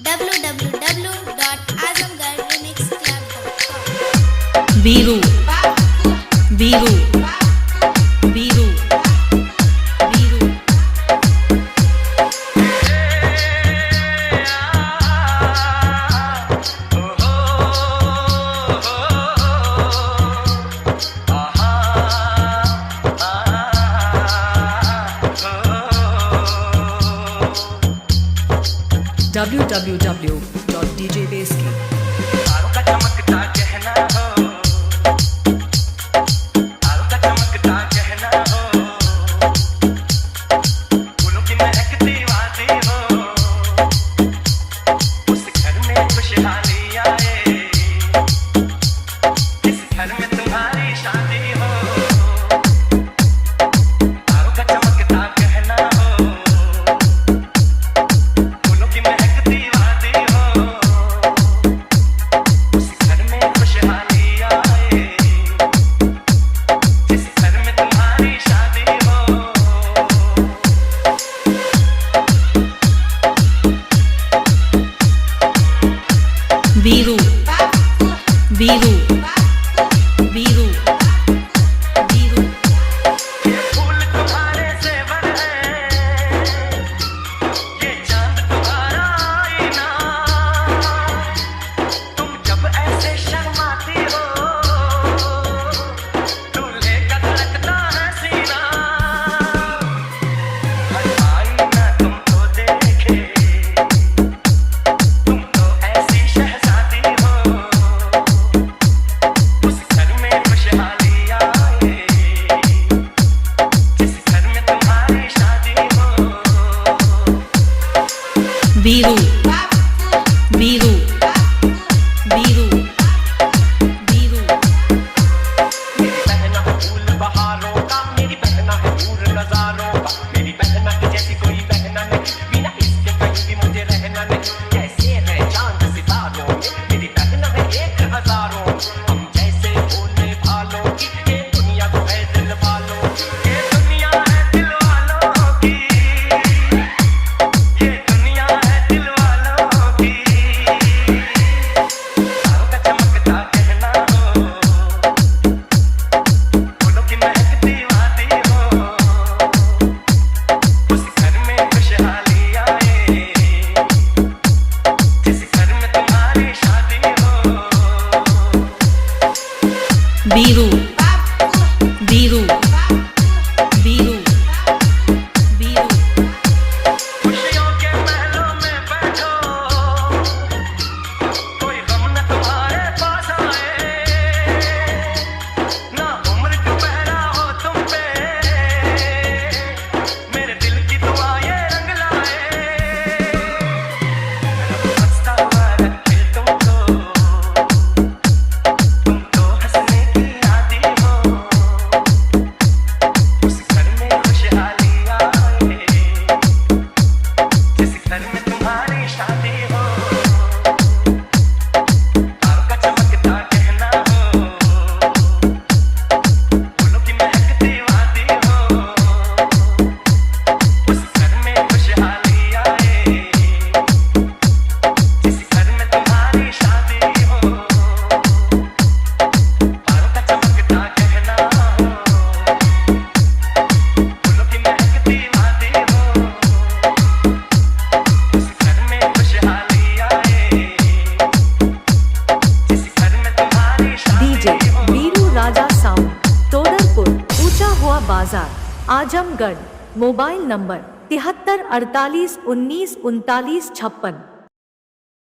www.azamgarremixclub.com Biru Biru Biru Biru www.djbasky Biru Biru Biru Biru फूल तुम्हारे ज़ेवर है, ये चांद तुम्हारा आईना, तुम जब ऐसे शर्माती हो, दूल्हे का धड़कता है सीना, हर आईना तुमको देखे, तुम तो ऐसी शहजादी हो, उस घर में खुशहाली आए, जिस घर में तुम्हारी शादी हो। बीरू बीरू बीरू बीरू मेरी बहना है फूल बहारों का, मेरी बहना है दूर नजारों का, मेरी बहना की जैसी कोई बहना नहीं, बिना इसके कहीं भी मुझे रहना नहीं, जैसे है चांद सितारों में, मेरी बहना है एक हजारों, हम जैसे भोले भालों की, ये दुनिया तो है दिल वालों की, ये दुनिया है दिल वालों की, ये दुनिया है दिल वालों की, तारों का चमकता कहना हो, फूलों की महकती वादी हो, उस घर में खुशहाली आए, जिस घर में तुम्हारी शादी हो। बीरू बीरू बीरू बीरू खुशियों के महलों में बैठो, कोई गम न तुम्हारे पास आए, ना उम्र का पहरा हो तुम पे, मेरे दिल की दुआ ये रंग लाए, हंसता हुआ रखे तुमको, तुम तो हंसने की आदी हो, उस घर में खुशहाली आए, जिस घर में तुम्हारी शादी हो, तारों का चमकता कहना हो, फूलों की महकती वादी हो, उस घर में खुशहाली आए, जिस घर में तुम्हारी शादी हो, तारों का चमकता कहना हो, फूलों की महकती वादी हो, उस घर में खुशहाली आए, जिस घर में तुम्हारी डीजे शादी हो। बीरू राजा साउंड तोडरपुर ऊंचा हुआ बाजार आजमगढ़ मोबाइल नंबर 73 48 19 39 56।